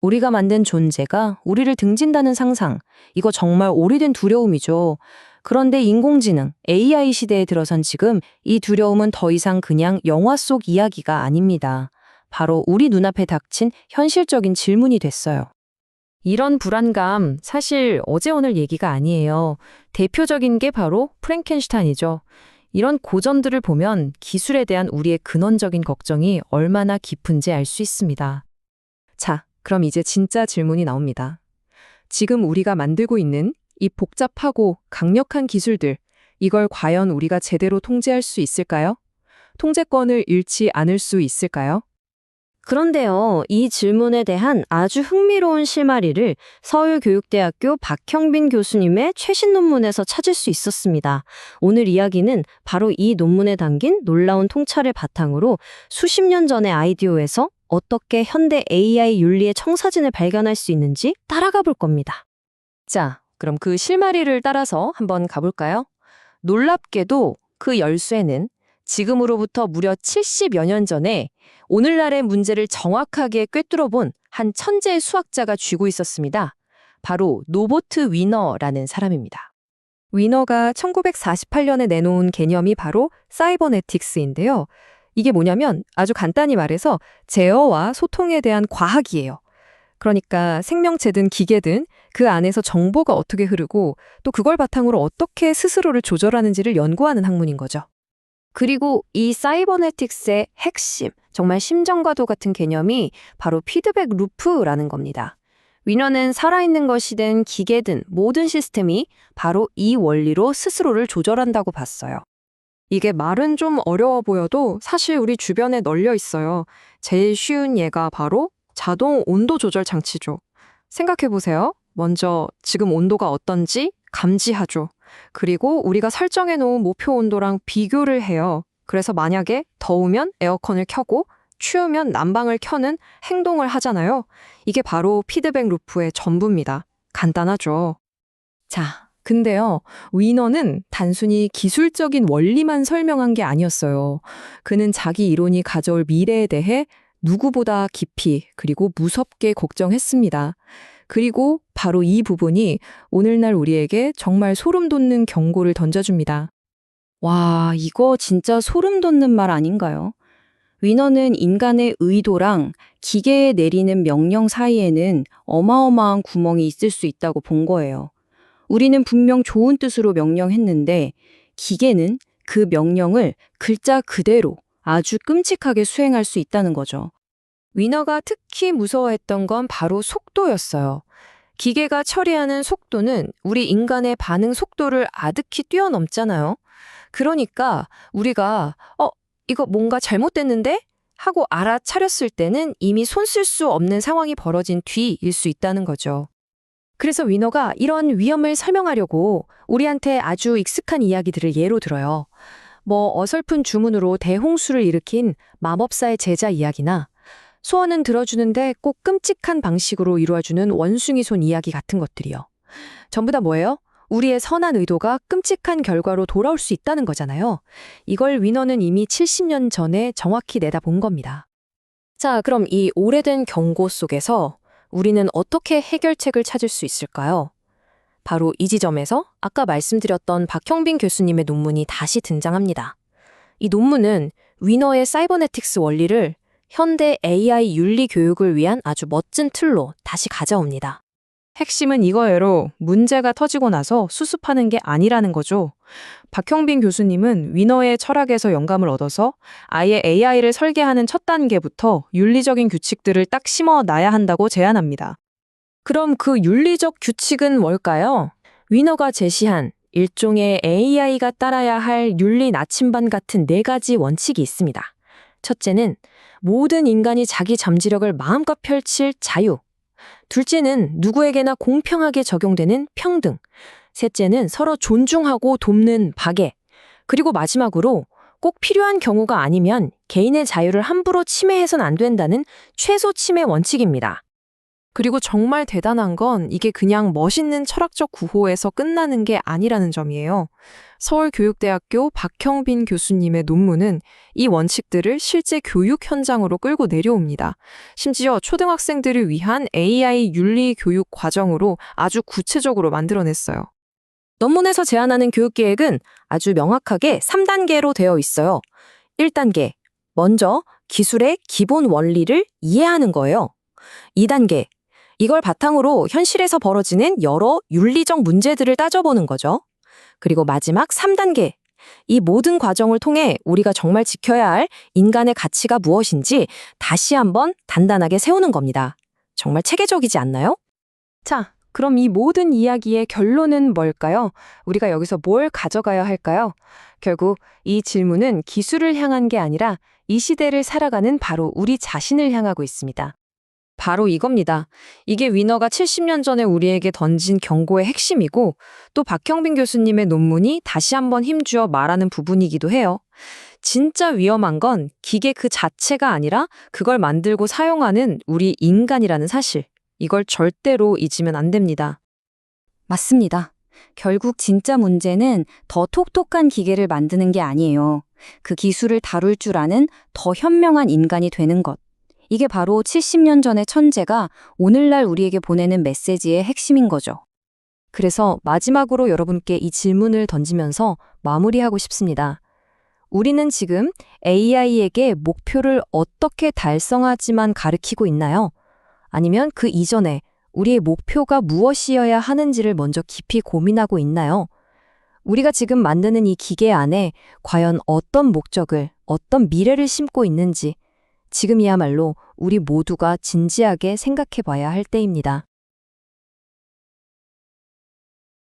우리가 만든 존재가 우리를 등진다는 상상, 이거 정말 오래된 두려움이죠. 그런데 인공지능, AI 시대에 들어선 지금 이 두려움은 더 이상 그냥 영화 속 이야기가 아닙니다. 바로 우리 눈앞에 닥친 현실적인 질문이 됐어요. 이런 불안감, 사실 어제 오늘 얘기가 아니에요. 대표적인 게 바로 프랭켄슈타인이죠. 이런 고전들을 보면 기술에 대한 우리의 근원적인 걱정이 얼마나 깊은지 알 수 있습니다. 자, 그럼 이제 진짜 질문이 나옵니다. 지금 우리가 만들고 있는 이 복잡하고 강력한 기술들, 이걸 과연 우리가 제대로 통제할 수 있을까요? 통제권을 잃지 않을 수 있을까요? 그런데요, 이 질문에 대한 아주 흥미로운 실마리를 서울교육대학교 박형빈 교수님의 최신 논문에서 찾을 수 있었습니다. 오늘 이야기는 바로 이 논문에 담긴 놀라운 통찰을 바탕으로 수십 년 전의 아이디어에서 어떻게 현대 AI 윤리의 청사진을 발견할 수 있는지 따라가 볼 겁니다. 자, 그럼 그 실마리를 따라서 한번 가볼까요? 놀랍게도 그 열쇠는 지금으로부터 무려 70여 년 전에 오늘날의 문제를 정확하게 꿰뚫어본 한 천재 수학자가 쥐고 있었습니다. 바로 노보트 위너라는 사람입니다. 위너가 1948년에 내놓은 개념이 바로 사이버네틱스인데요. 이게 뭐냐면 아주 간단히 말해서 제어와 소통에 대한 과학이에요. 그러니까 생명체든 기계든 그 안에서 정보가 어떻게 흐르고 또 그걸 바탕으로 어떻게 스스로를 조절하는지를 연구하는 학문인 거죠. 그리고 이 사이버네틱스의 핵심, 정말 심정과도 같은 개념이 바로 피드백 루프라는 겁니다. 위너는 살아있는 것이든 기계든 모든 시스템이 바로 이 원리로 스스로를 조절한다고 봤어요. 이게 말은 좀 어려워 보여도 사실 우리 주변에 널려 있어요. 제일 쉬운 예가 바로 자동 온도 조절 장치죠. 생각해 보세요. 먼저 지금 온도가 어떤지 감지하죠. 그리고 우리가 설정해 놓은 목표 온도랑 비교를 해요. 그래서 만약에 더우면 에어컨을 켜고 추우면 난방을 켜는 행동을 하잖아요. 이게 바로 피드백 루프의 전부입니다. 간단하죠. 자, 근데요, 위너는 단순히 기술적인 원리만 설명한 게 아니었어요. 그는 자기 이론이 가져올 미래에 대해 누구보다 깊이 그리고 무섭게 걱정했습니다. 그리고 바로 이 부분이 오늘날 우리에게 정말 소름 돋는 경고를 던져줍니다. 와, 이거 진짜 소름 돋는 말 아닌가요? 위너는 인간의 의도랑 기계에 내리는 명령 사이에는 어마어마한 구멍이 있을 수 있다고 본 거예요. 우리는 분명 좋은 뜻으로 명령했는데 기계는 그 명령을 글자 그대로 아주 끔찍하게 수행할 수 있다는 거죠. 위너가 특히 무서워했던 건 바로 속도였어요. 기계가 처리하는 속도는 우리 인간의 반응 속도를 아득히 뛰어넘잖아요. 그러니까 우리가 이거 뭔가 잘못됐는데? 하고 알아차렸을 때는 이미 손 쓸 수 없는 상황이 벌어진 뒤일 수 있다는 거죠. 그래서 위너가 이런 위험을 설명하려고 우리한테 아주 익숙한 이야기들을 예로 들어요. 뭐 어설픈 주문으로 대홍수를 일으킨 마법사의 제자 이야기나 소원은 들어주는데 꼭 끔찍한 방식으로 이루어주는 원숭이 손 이야기 같은 것들이요. 전부 다 뭐예요? 우리의 선한 의도가 끔찍한 결과로 돌아올 수 있다는 거잖아요. 이걸 위너는 이미 70년 전에 정확히 내다본 겁니다. 자, 그럼 이 오래된 경고 속에서 우리는 어떻게 해결책을 찾을 수 있을까요? 바로 이 지점에서 아까 말씀드렸던 박형빈 교수님의 논문이 다시 등장합니다. 이 논문은 위너의 사이버네틱스 원리를 현대 AI 윤리 교육을 위한 아주 멋진 틀로 다시 가져옵니다. 핵심은 이거예요. 문제가 터지고 나서 수습하는 게 아니라는 거죠. 박형빈 교수님은 위너의 철학에서 영감을 얻어서 아예 AI를 설계하는 첫 단계부터 윤리적인 규칙들을 딱 심어 놔야 한다고 제안합니다. 그럼 그 윤리적 규칙은 뭘까요? 위너가 제시한 일종의 AI가 따라야 할 윤리 나침반 같은 4가지 원칙이 있습니다. 첫째는 모든 인간이 자기 잠재력을 마음껏 펼칠 자유. 둘째는 누구에게나 공평하게 적용되는 평등. 셋째는 서로 존중하고 돕는 박애. 그리고 마지막으로 꼭 필요한 경우가 아니면 개인의 자유를 함부로 침해해선 안 된다는 최소 침해 원칙입니다. 그리고 정말 대단한 건 이게 그냥 멋있는 철학적 구호에서 끝나는 게 아니라는 점이에요. 서울교육대학교 박형빈 교수님의 논문은 이 원칙들을 실제 교육 현장으로 끌고 내려옵니다. 심지어 초등학생들을 위한 AI 윤리 교육 과정으로 아주 구체적으로 만들어냈어요. 논문에서 제안하는 교육 계획은 아주 명확하게 3단계로 되어 있어요. 1단계, 먼저 기술의 기본 원리를 이해하는 거예요. 2단계, 이걸 바탕으로 현실에서 벌어지는 여러 윤리적 문제들을 따져보는 거죠. 그리고 마지막 3단계, 이 모든 과정을 통해 우리가 정말 지켜야 할 인간의 가치가 무엇인지 다시 한번 단단하게 세우는 겁니다. 정말 체계적이지 않나요? 자, 그럼 이 모든 이야기의 결론은 뭘까요? 우리가 여기서 뭘 가져가야 할까요? 결국 이 질문은 기술을 향한 게 아니라 이 시대를 살아가는 바로 우리 자신을 향하고 있습니다. 바로 이겁니다. 이게 위너가 70년 전에 우리에게 던진 경고의 핵심이고 또 박형빈 교수님의 논문이 다시 한번 힘주어 말하는 부분이기도 해요. 진짜 위험한 건 기계 그 자체가 아니라 그걸 만들고 사용하는 우리 인간이라는 사실. 이걸 절대로 잊으면 안 됩니다. 맞습니다. 결국 진짜 문제는 더 톡톡한 기계를 만드는 게 아니에요. 그 기술을 다룰 줄 아는 더 현명한 인간이 되는 것. 이게 바로 70년 전의 천재가 오늘날 우리에게 보내는 메시지의 핵심인 거죠. 그래서 마지막으로 여러분께 이 질문을 던지면서 마무리하고 싶습니다. 우리는 지금 AI에게 목표를 어떻게 달성하지만 가르치고 있나요? 아니면 그 이전에 우리의 목표가 무엇이어야 하는지를 먼저 깊이 고민하고 있나요? 우리가 지금 만드는 이 기계 안에 과연 어떤 목적을, 어떤 미래를 심고 있는지 지금이야말로 우리 모두가 진지하게 생각해 봐야 할 때입니다.